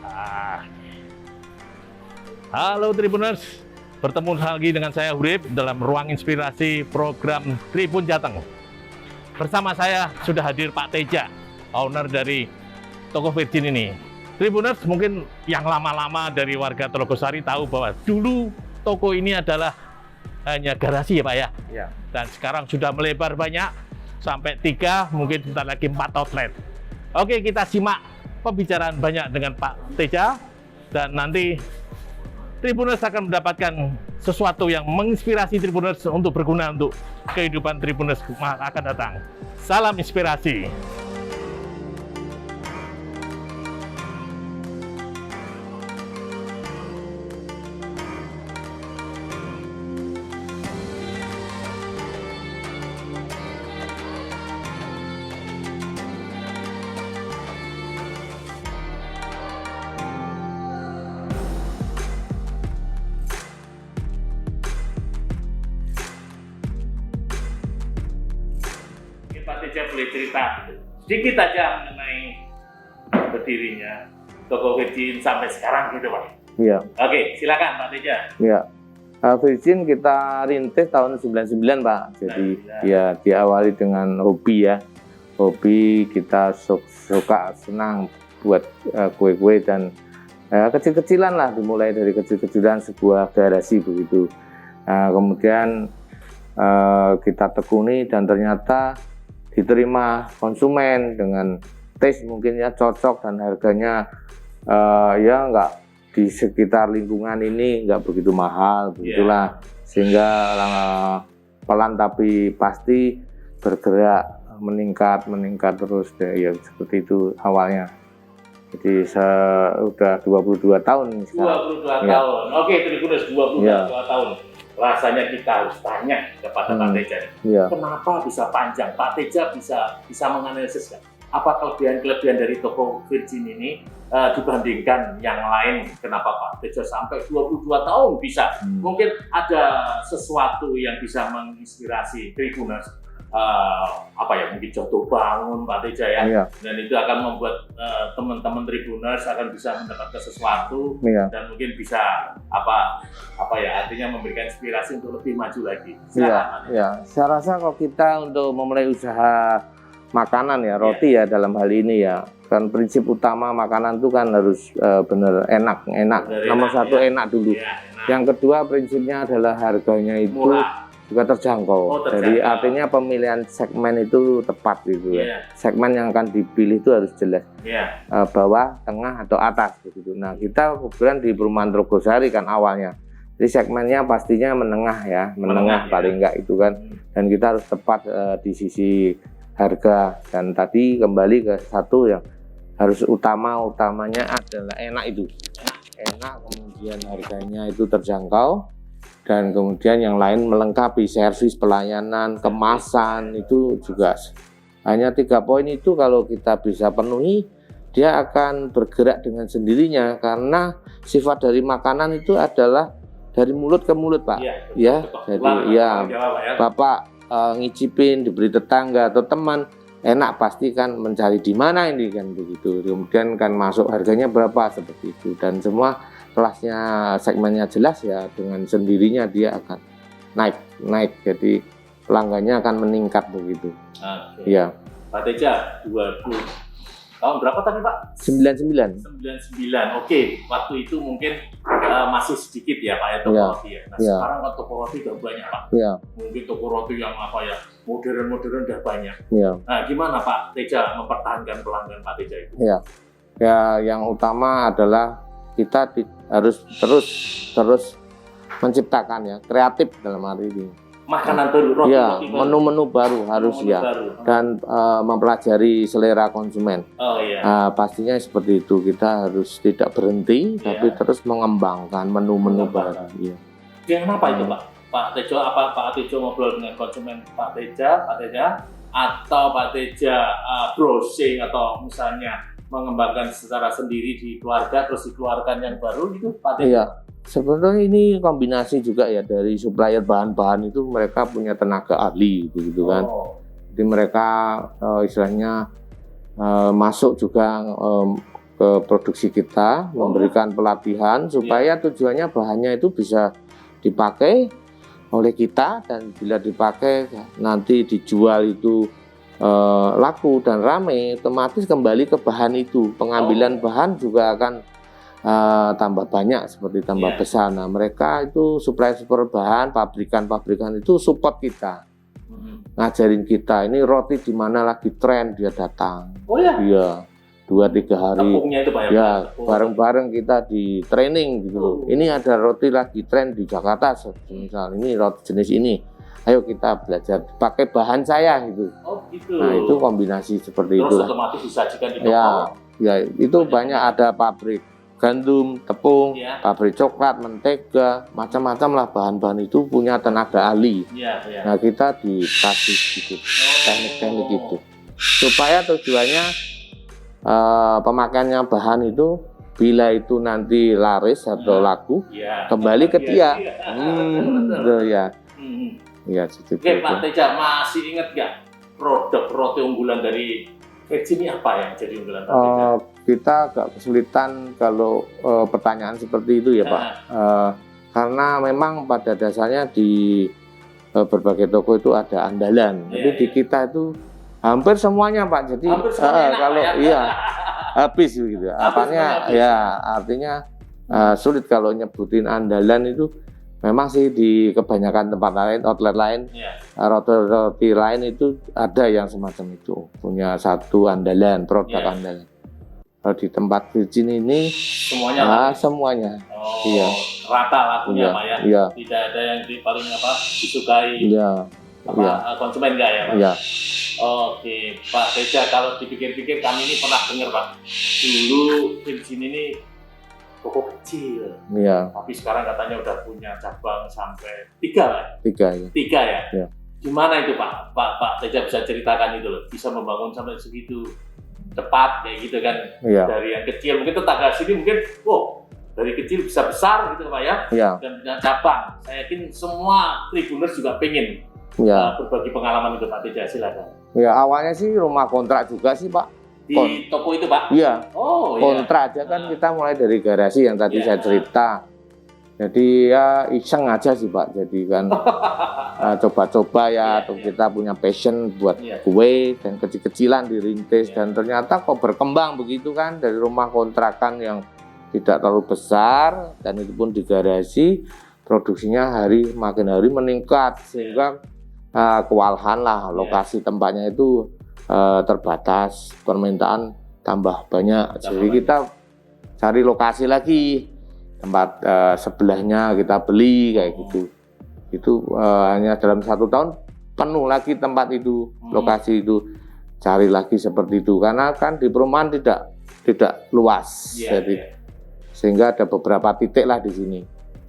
Ah. Halo Tribuners, bertemu lagi dengan saya Hurib dalam Ruang Inspirasi program Tribun Jateng. Bersama saya sudah hadir Pak Teja, owner dari toko Virgin ini. Tribuners mungkin yang lama-lama dari warga Telogosari tahu bahwa dulu toko ini adalah hanya garasi ya Pak ya? Ya. Dan sekarang sudah melebar banyak, sampai 3, mungkin sebentar lagi 4 outlet. Oke, kita simak pembicaraan banyak dengan Pak Teja, dan nanti Tribuners akan mendapatkan sesuatu yang menginspirasi Tribuners untuk berguna untuk kehidupan Tribuners akan datang. Salam inspirasi. Pak Teja boleh cerita sedikit aja mengenai berdirinya toko Virgin sampai sekarang gitu Pak. Iya. Oke, silakan Pak Teja. Iya. Virgin kita rintis tahun 99 Pak. Jadi ya diawali dengan hobi ya. Hobi, kita suka senang buat kue-kue dan kecil-kecilan lah, dimulai dari kecil-kecilan sebuah garasi begitu. Kemudian kita tekuni dan ternyata diterima konsumen dengan taste mungkin ya cocok, dan harganya ya nggak di sekitar lingkungan ini nggak begitu mahal begitulah. Sehingga pelan tapi pasti bergerak meningkat terus ya seperti itu awalnya. Jadi sudah 22 tahun sekarang. 22 tahun. Oke, Tribuners 22 tahun. Rasanya kita harus tanya kepada Pak Teja. Kenapa bisa panjang? Pak Teja bisa menganalisis kan? Apa kelebihan dari toko Virgin ini dibandingkan yang lain? Kenapa Pak Teja sampai 22 tahun bisa? Mungkin ada sesuatu yang bisa menginspirasi Tribuners. Mungkin jatuh bangun Pak Teja ya. Dan itu akan membuat teman-teman Tribuners akan bisa mendapatkan sesuatu dan mungkin bisa artinya memberikan inspirasi untuk lebih maju lagi. Saya rasa kalau kita untuk memulai usaha makanan ya, roti ya dalam hal ini ya, kan prinsip utama makanan itu kan harus benar enak. Nomor satu enak dulu. Yang kedua prinsipnya adalah harganya itu murah, juga terjangkau. Jadi artinya pemilihan segmen itu tepat gitu ya. Segmen yang akan dipilih itu harus jelas. Bawah, tengah atau atas begitu. Nah, kita kebetulan di Perumahan Telogosari kan awalnya. Jadi segmennya pastinya menengah ya, menengah paling enggak itu kan. Dan kita harus tepat di sisi harga, dan tadi kembali ke satu yang harus utamanya adalah enak itu. Enak, kemudian harganya itu terjangkau. Dan kemudian yang lain melengkapi, servis, pelayanan, kemasan itu juga. Hanya 3 poin itu kalau kita bisa penuhi, dia akan bergerak dengan sendirinya, karena sifat dari makanan itu adalah dari mulut ke mulut Pak. Jadi Bapak ngicipin, diberi tetangga atau teman, enak pasti kan mencari di mana ini kan begitu. Kemudian kan masuk harganya berapa seperti itu, dan semua kelasnya segmennya jelas ya, dengan sendirinya dia akan naik. Jadi pelanggannya akan meningkat begitu. Iya. Pak Teja 20 tahun berapa tadi Pak? 99. Oke, waktu itu mungkin masih sedikit ya Pak ya toko roti ya. Nah sekarang kan toko roti udah banyak Pak. Mungkin toko roti yang modern udah banyak. Nah gimana Pak Teja mempertahankan pelanggan Pak Teja itu? Ya yang utama adalah kita harus terus menciptakan ya, kreatif dalam hari ini. Makanan baru, roti menu-menu baru harus dan mempelajari selera konsumen. Pastinya seperti itu, kita harus tidak berhenti tapi terus mengembangkan menu-menu baru. Kenapa itu Pak Tejo? Apa Pak Tejo ngobrol dengan konsumen Pak Teja, atau Pak Teja browsing atau misalnya mengembangkan secara sendiri di keluarga terus dikeluarkan yang baru gitu Pak Teja? Sebenarnya ini kombinasi juga ya, dari supplier bahan-bahan itu mereka punya tenaga ahli begitu kan. Jadi mereka istilahnya masuk juga ke produksi kita, memberikan pelatihan supaya tujuannya bahannya itu bisa dipakai oleh kita, dan bila dipakai nanti dijual itu laku dan rame, otomatis kembali ke bahan itu. Pengambilan bahan juga akan tambah banyak, seperti tambah besar. Nah, mereka itu supplier bahan, pabrikan-pabrikan itu support kita, ngajarin kita ini roti di mana lagi tren, dia datang. Oh ya? Iya, 2-3 hari. Tepungnya itu Pak ya? Bareng-bareng kita di training gitu loh. Ini ada roti lagi tren di Jakarta, misal ini roti jenis ini. Ayo kita belajar pakai bahan saya gitu. Oh gitu. Nah, itu kombinasi seperti itu. Terus otomatis disajikan di toko. Ya, itu banyak ada pabrik gandum, tepung, pabrik coklat, mentega, macam-macam lah bahan-bahan itu punya tenaga ahli. Nah, kita dikasih sedikit teknik-teknik itu supaya tujuannya pemakaiannya bahan itu bila itu nanti laris atau laku kembali ke dia. Ya, Oke, Pak Teja, masih ingat nggak produk roti unggulan dari Virgin ini apa yang jadi unggulan Pak Teja? Kita agak kesulitan kalau pertanyaan seperti itu ya Pak, karena memang pada dasarnya di berbagai toko itu ada andalan, tapi di kita itu hampir semuanya Pak. Jadi kalau habis gitu, artinya sulit kalau nyebutin andalan itu. Memang sih di kebanyakan tempat lain, outlet lain, roti-roti lain itu ada yang semacam itu, punya satu andalan, produk andalan. Kalau di tempat Virgin ini semuanya, rata lakunya Pak ya, tidak ada yang paling disukai konsumen nggak ya Pak? Oke, Pak Teja, kalau dipikir-pikir kami ini pernah dengar Pak, dulu Virgin ini toko kecil, tapi sekarang katanya udah punya cabang sampai 3 ya. Gimana itu Pak Teja bisa ceritakan itu loh, bisa membangun sampai segitu cepat kayak gitu kan, dari yang kecil mungkin tetangga sini mungkin, dari kecil bisa besar gitu Pak ya, dan punya cabang. Saya yakin semua Tribuners juga pengen berbagi pengalaman itu Pak Teja, silakan. Ya, awalnya sih rumah kontrak juga sih Pak. Di toko itu Pak? Iya, kontrak aja kan, kita mulai dari garasi yang tadi saya cerita. Jadi ya iseng aja sih Pak, jadi kan coba-coba atau kita punya passion buat kue dan kecil-kecilan dirintis, dan ternyata kok berkembang begitu kan, dari rumah kontrakan yang tidak terlalu besar, dan itu pun di garasi, produksinya makin hari meningkat, sehingga kewalahan lah, lokasi tempatnya itu terbatas, permintaan tambah banyak, jadi kita cari lokasi lagi, tempat sebelahnya kita beli kayak gitu. Itu hanya dalam 1 tahun penuh lagi tempat itu, lokasi itu, cari lagi seperti itu, karena kan di perumahan tidak luas, jadi sehingga ada beberapa titik lah di sini.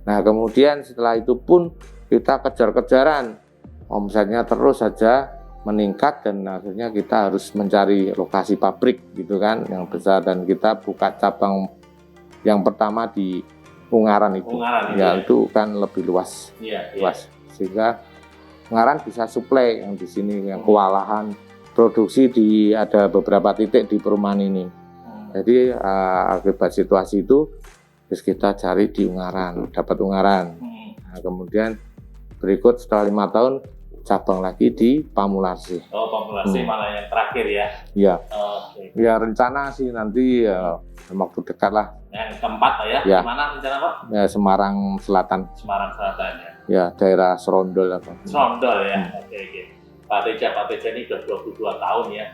Nah, kemudian setelah itu pun kita kejar-kejaran, omsetnya terus saja meningkat, dan akhirnya kita harus mencari lokasi pabrik gitu kan yang besar, dan kita buka cabang yang pertama di Ungaran itu. Itu kan lebih luas, sehingga Ungaran bisa suplai yang di sini, yang kewalahan produksi ada beberapa titik di perumahan ini. Jadi akibat situasi itu terus kita cari di Ungaran, dapat Ungaran. Nah, kemudian berikut setelah 5 tahun cabang lagi di Pamularsi. Pamularsi malah yang terakhir ya? Iya. Ya, rencana sih nanti waktu dekat lah. Yang keempat Pak ya? Di mana rencana Pak? Ya, Semarang Selatan. Semarang Selatan ya? Ya, daerah Serondol apa? Serondol ya? Oke. Pak Teja ini sudah 22 tahun ya?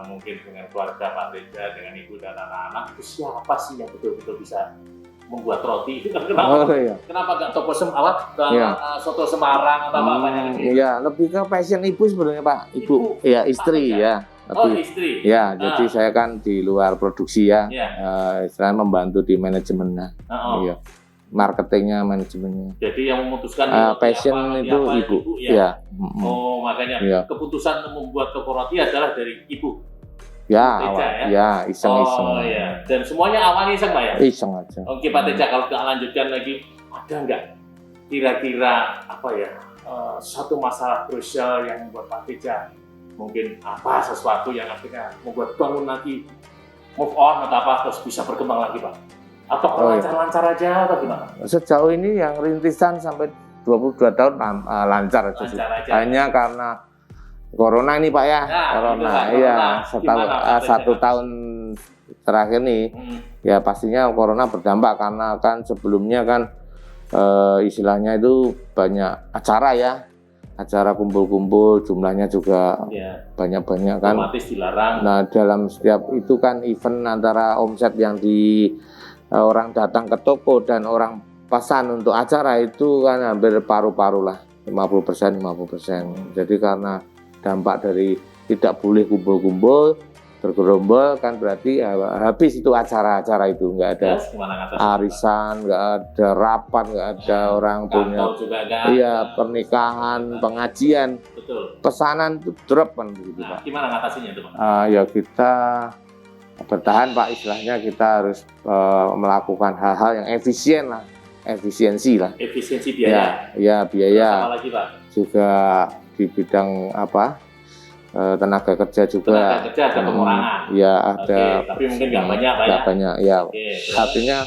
Mungkin dengan keluarga Pak Teja, dengan ibu dan anak-anak, itu siapa sih yang betul-betul bisa membuat roti itu? Kenapa nggak toko soto Semarang atau apa-apanya? Iya, lebih ke passion ibu sebenarnya Pak. Ibu ya, istri ya. Istri. Ya, jadi saya kan di luar produksi ya. Saya membantu di manajemennya. Marketingnya, manajemennya. Jadi yang memutuskan passion itu ibu. Ya. Makanya keputusan membuat toko roti adalah dari ibu. Iseng-iseng. Dan semuanya awalnya iseng Pak ya? Iseng aja. Oke Pak Teja, kalau kita lanjutkan lagi, ada nggak kira-kira satu masalah krusial yang membuat Pak Teja mungkin sesuatu yang akhirnya membuat bangun lagi move on atau apa terus bisa berkembang lagi Pak? Atau lancar-lancar aja atau gimana? Sejauh ini yang rintisan sampai 22 tahun lancar aja. Hanya karena corona ini Pak ya, corona. Iya, satu tahun terakhir nih, ya pastinya corona berdampak karena kan sebelumnya kan istilahnya itu banyak acara ya, acara kumpul-kumpul, jumlahnya juga banyak-banyak kan. Otomatis dilarang. Nah dalam setiap itu kan event antara omset yang di orang datang ke toko dan orang pesan untuk acara itu kan hampir paru-paru lah, 50%. Jadi karena dampak dari tidak boleh kumpul-kumpul, bergerombol kan berarti habis itu acara-acara itu, nggak ada arisan, nggak ada rapat, nggak ada orang punya pernikahan, pengajian, pesanan itu drop kan begitu Pak. Gimana ngatasinya itu Pak? Ya kita bertahan Pak, istilahnya kita harus melakukan hal-hal yang efisien lah, efisiensi biaya. Ya biaya. Sama lagi Pak? Juga di bidang tenaga kerja juga. Tenaga kerja ada pengurangan. Ya ada. Tapi mungkin nggak banyak Pak ya? Nggak banyak ya. Artinya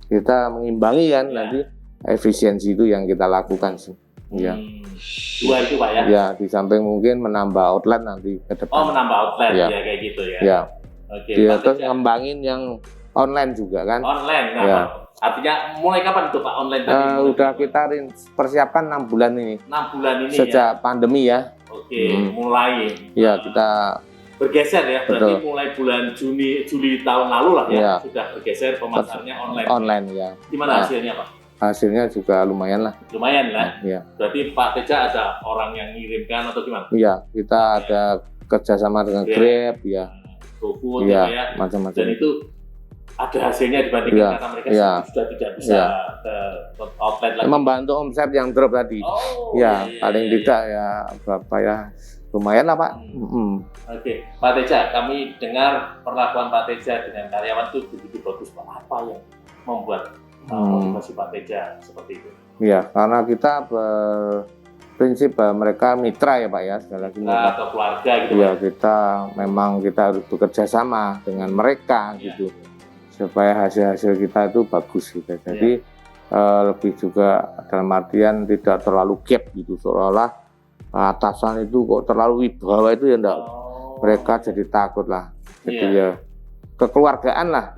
kita mengimbangi kan nanti efisiensi itu yang kita lakukan sih. Ya. Dua itu Pak ya? Ya di samping mungkin menambah outlet nanti ke depan. Oh menambah outlet ya kayak gitu ya? Ya. Dia terus ngembangin yang online juga kan. Online ya. Artinya mulai kapan itu Pak online tadi? Udah kita persiapkan 6 bulan ini. 6 bulan ini sejak pandemi ya. Mulai. Ya kita bergeser ya. Berarti mulai bulan Juli tahun lalu lah ya. Sudah bergeser pemasarnya online. Online ya. Gimana hasilnya Pak? Hasilnya juga lumayan lah. Lumayan lah. Ya. Berarti Pak Teja ada orang yang ngirimkan atau gimana? Iya, kita ada kerjasama dengan Grab ya. GoFood ya. Macam-macam. Dan itu ada hasilnya dibandingkan karena mereka sudah tidak bisa ke outlet lagi. Membantu omset yang drop tadi. Paling tidak ya berapa ya, lumayan lah Pak. Oke, Pak Teja, kami dengar perlakuan Pak Teja dengan karyawan itu begitu bagus Pak. Apa yang membuat motivasi Pak Teja seperti itu? Iya, karena kita berprinsip mereka mitra ya Pak ya, sekali lagi atau keluarga gitu. Iya, kita harus bekerja sama dengan mereka gitu. Supaya hasil-hasil kita itu bagus gitu. Jadi lebih juga dalam artian tidak terlalu gap gitu, seolah-olah atasan itu kok terlalu wibawa itu ya enggak. Mereka jadi takut lah. Jadi ya kekeluargaan lah,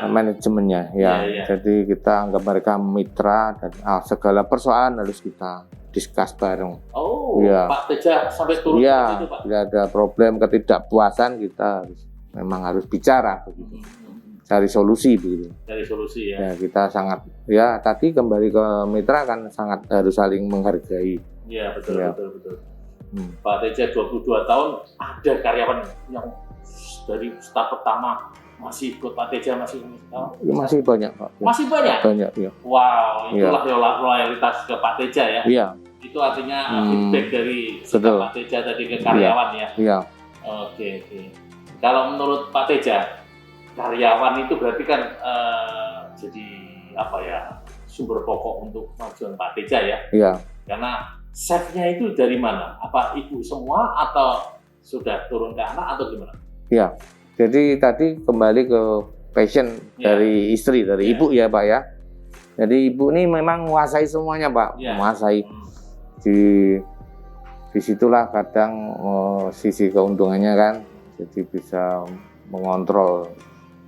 manajemennya ya. Jadi kita anggap mereka mitra dan segala persoalan harus kita diskus bareng. Pak Teja sampai turun itu Pak. Tidak ada problem ketidakpuasan, kita memang harus bicara begitu. Cari solusi begitu. Cari solusi ya. Kita sangat tadi kembali ke mitra kan sangat harus saling menghargai. Iya betul. Pak Teja 22 tahun, ada karyawan yang dari staf pertama masih ikut Pak Teja masih banyak Pak. Masih banyak? Banyak ya. Wow, itulah loyalitas ke Pak Teja ya. Iya. Itu artinya feedback dari Pak Teja tadi ke karyawan ya. Iya. Oke. Kalau menurut Pak Teja, karyawan itu berarti kan jadi sumber pokok untuk kemajuan Pak Teja ya? Iya. Karena chefnya itu dari mana? Apa ibu semua atau sudah turun ke anak atau gimana? Iya. Jadi tadi kembali ke passion dari istri, dari ibu ya Pak ya. Jadi ibu ini memang menguasai semuanya Pak, menguasai. Disitulah kadang sisi keuntungannya kan, jadi bisa mengontrol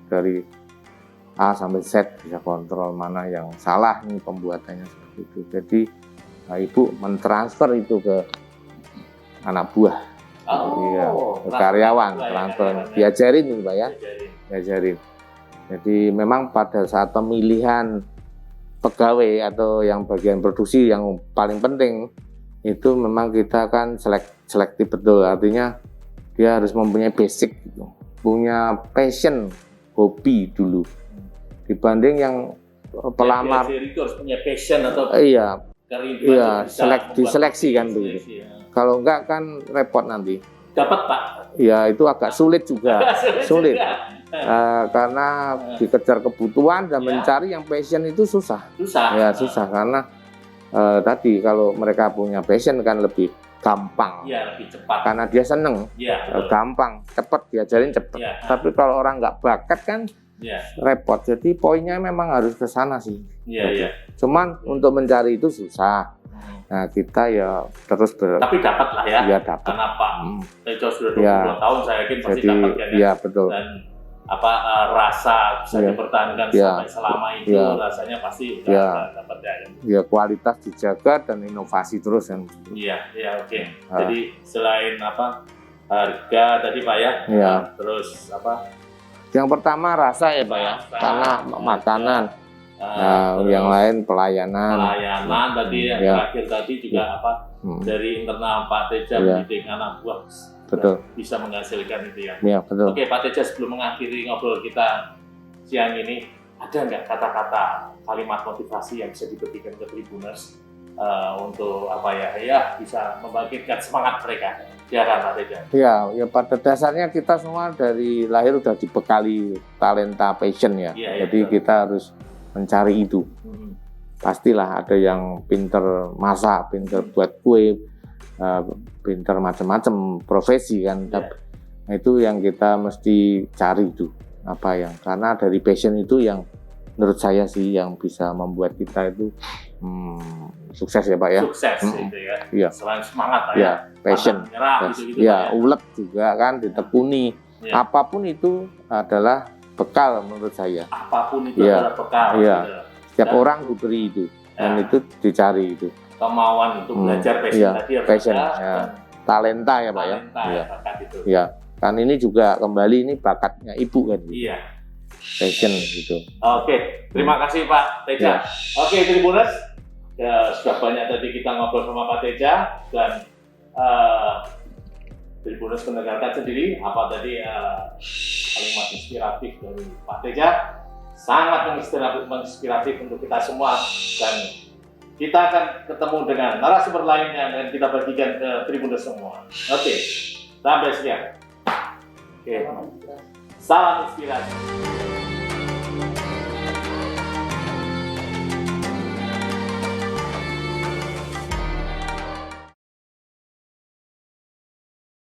dari A sampai Z, bisa kontrol mana yang salah nih pembuatannya seperti itu. Jadi ibu mentransfer itu ke anak buah, ke karyawan, transfer, diajarin nih Pak ya, diajarin. Jadi memang pada saat pemilihan pegawai atau yang bagian produksi yang paling penting itu memang kita kan selektif betul, artinya dia harus mempunyai basic gitu, punya passion, hobi dulu, dibanding yang pelamar itu harus punya passion atau diseleksi kan begitu. Kalau enggak kan repot nanti. Dapat Pak? Ya itu agak sulit juga, sulit. Karena dikejar kebutuhan dan mencari yang passion itu susah. Susah. Ya susah karena tadi kalau mereka punya passion kan lebih gampang. Iya, lebih cepat. Karena dia seneng, gampang, cepet diajarin cepet. Tapi kalau orang nggak bakat kan repot. Jadi poinnya memang harus ke sana sih. Cuman untuk mencari itu susah. Nah kita ya terus tapi dapat lah ya. Iya dapat. Karena Pak Tejo sudah 22 tahun, saya yakin pasti dapat kan ya. Iya betul. Dan rasa bisa dipertahankan sampai selama itu, rasanya pasti dapat ya. Ya kualitas dijaga dan inovasi terus kan. Iya oke. Jadi selain harga tadi Pak ya, terus yang pertama rasa ya Pak ya, karena makanan. Yang lain pelayanan tadi terakhir tadi juga dari internal Pak Teja mendidik anak buah. Betul. Bisa menghasilkan itu ya. Iya betul. Oke Pak Teja, sebelum mengakhiri ngobrol kita siang ini, ada nggak kata-kata kalimat motivasi yang bisa diberikan ke Tribuners untuk bisa membangkitkan semangat mereka? Ya kan Pak Teja? Ya pada dasarnya kita semua dari lahir udah dibekali talenta passion ya. Jadi kita harus mencari itu. Pastilah ada yang pinter masak, pinter buat kue, pinter macam-macam profesi kan. Nah, itu yang kita mesti cari itu karena dari passion itu yang menurut saya sih yang bisa membuat kita itu sukses ya Pak ya. Sukses itu ya. Selain semangat Pak ya. Passion. Gitu, ulet juga kan ditekuni. Apapun itu adalah bekal menurut saya. Apapun itu adalah bekal. Setiap orang diberi itu dan itu dicari itu. Kemauan untuk belajar passion tadi passion, talenta ya Pak bakat itu. Kan ini juga kembali ini bakatnya ibu kan. Passion gitu. Oke, terima kasih Pak Teja. Oke Tribuners, sudah banyak tadi kita ngobrol sama Pak Teja dan Tribuners mendengarkan sendiri apa tadi kalimat inspiratif dari Pak Teja, sangat menginspiratif untuk kita semua, dan kita akan ketemu dengan narasumber lainnya dan kita bagikan ke Tribuners semua. Oke, sampai sekian. Salam inspirasi.